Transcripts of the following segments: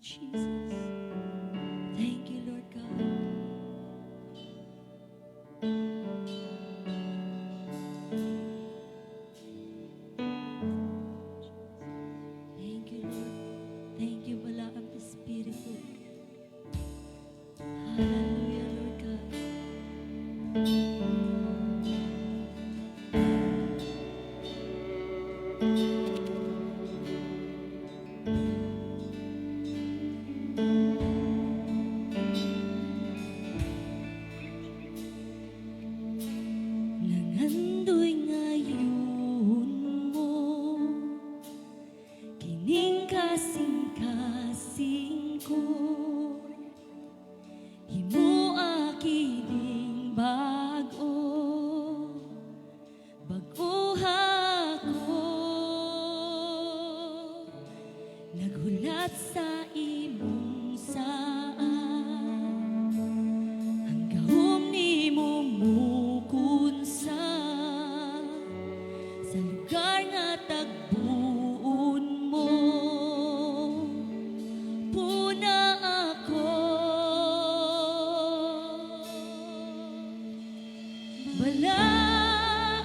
Jesus. Thank you, Lord God. Thank you, Lord. Thank you, Balaam Espiritu. Hallelujah, Lord God. Nangando'y ngayon mo, kining kasing-kasing ko, himo akining bago, baguha ko, naghulat sa imong saan, ang gahom ni mumukon sa lugar nga tagbuon mo. Puna ako, balaan,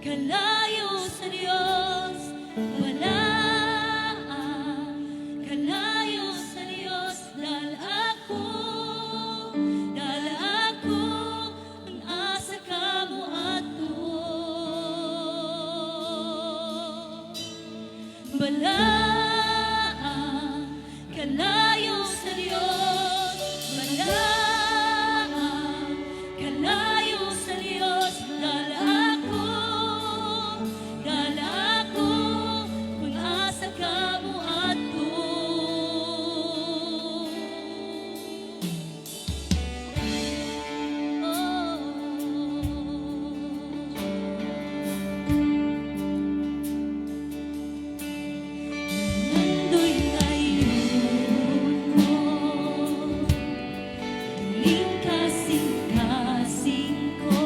kalayo sa Diyos, balaan, kalayo sa Diyos, dahil ako, ang asa kamo ato. Balaan, kalayo sa Diyos, balaan, kalayo sa Diyos, dahil ako, kung asa kamo ato. Nando'y ngayon mo, kining kasing-kasing ko,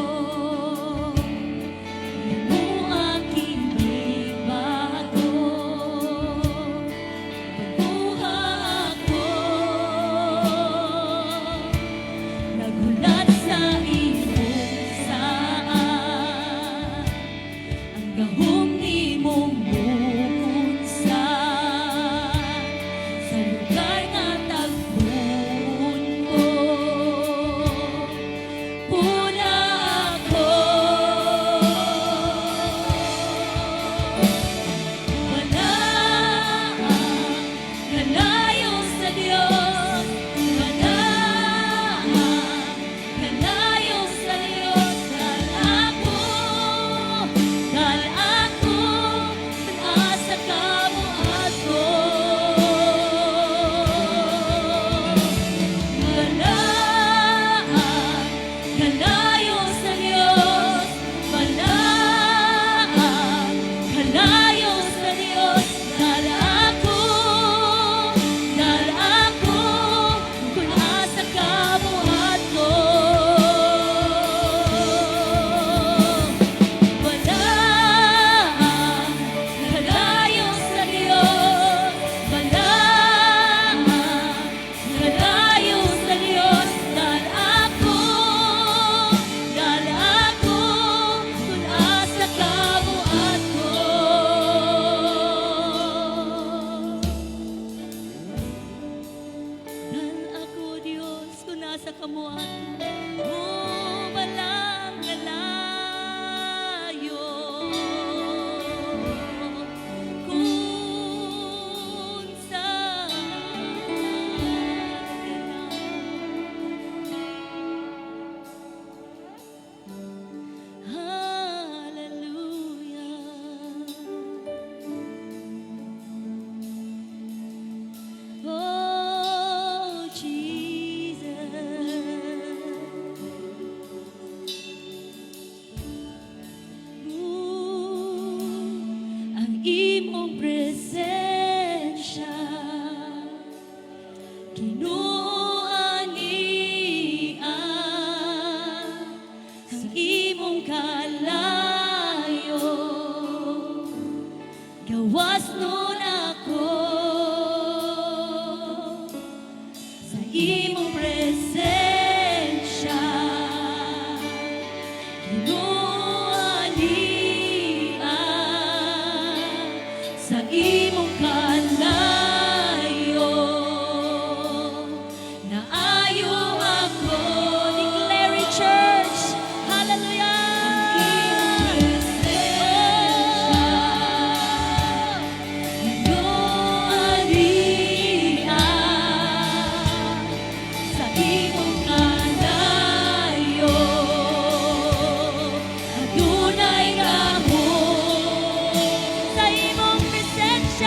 himo akining bago, baguha ako, naghulat sa imong saan, ang gahom ni mong bukod sa lugar nga tagpuan mo. Puna ako, balaan, kalayo sa Diyos, balaan, kalayo sa Diyos, dahil ako, asa kamo ato. Balaan, kalayo sa Diyos, balaan, kalayo sa Diyos, dahil ako, kung asa kamo ato. Balaan, kalayo sa Diyos, balaan, kalayo sa Diyos, dahil ako, kung asa kamo ato. Dahil ako, Diyos, kung nasa kamo ato. Oh, balang kalayo, kung saan hallelujah. Oh, Jesus. Ang imong presensya, kinuanian, ang imong kalayo, gawas nun ako. sa imong kalayo. Naayo ako. Declare it, church. Hallelujah. Sa imong kalayo, adunay gahom. Sa imong presensya.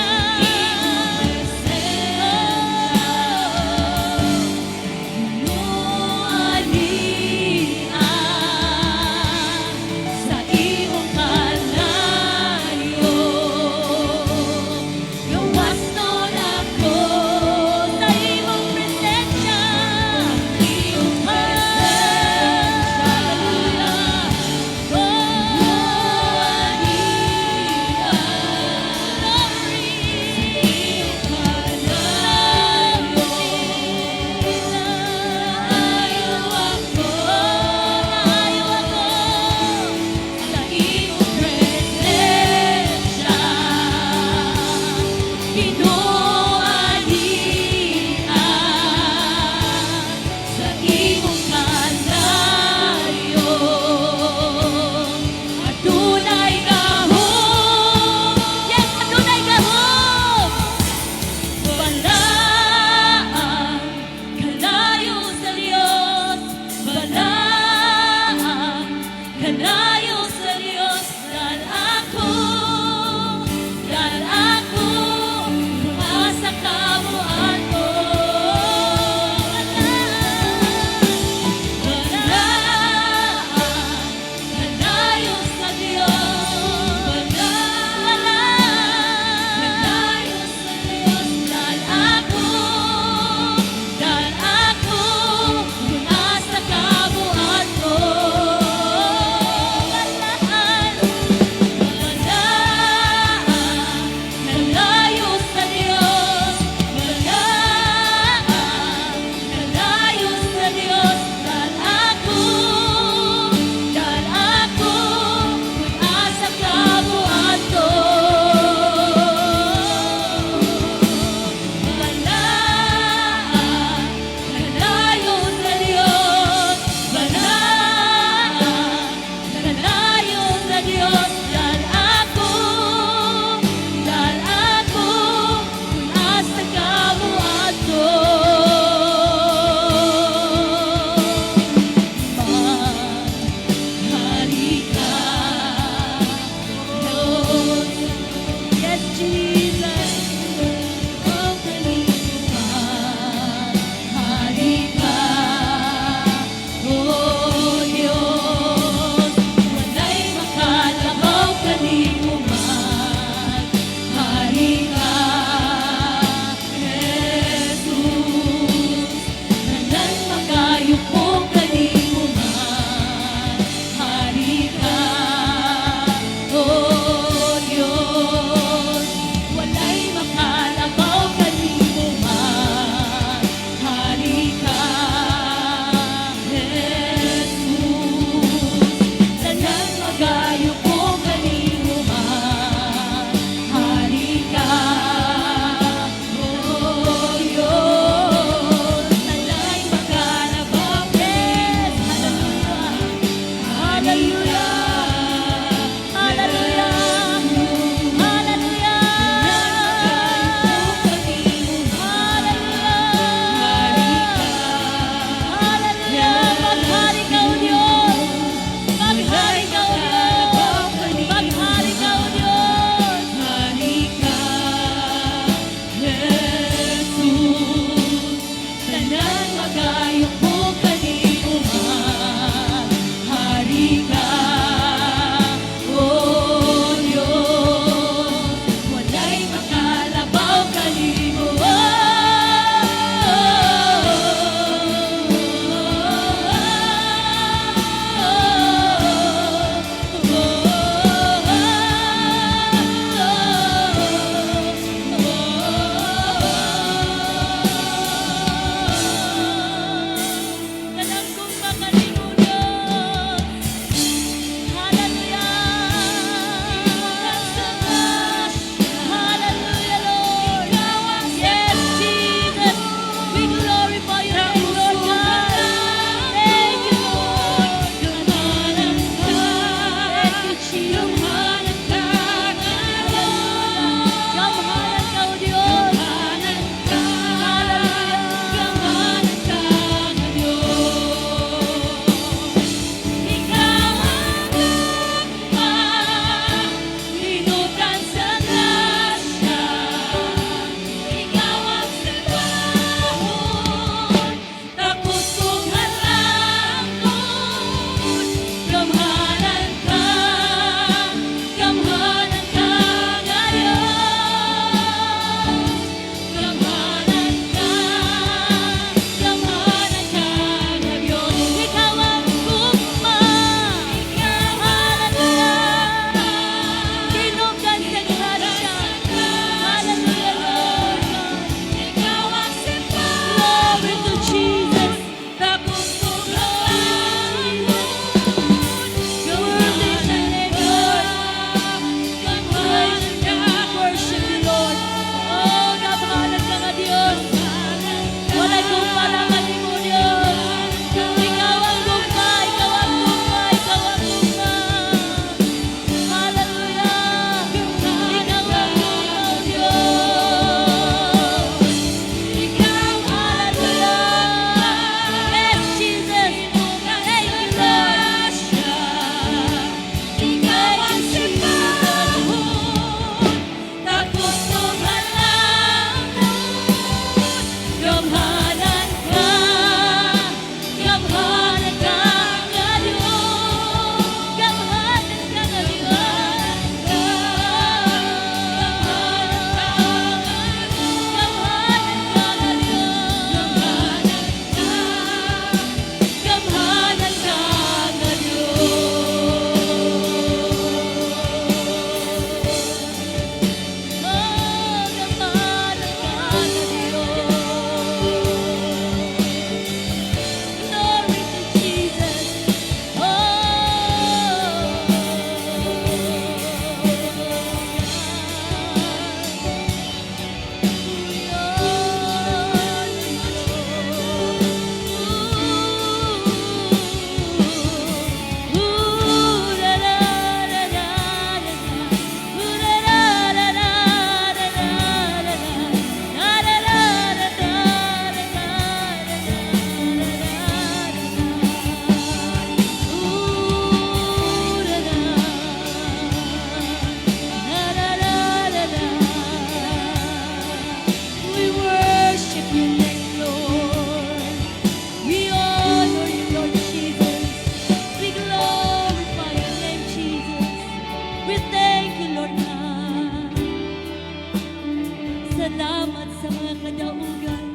salamat sa mga kadaugan.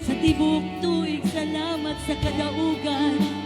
Sa tibok tuig, salamat sa kadaugan.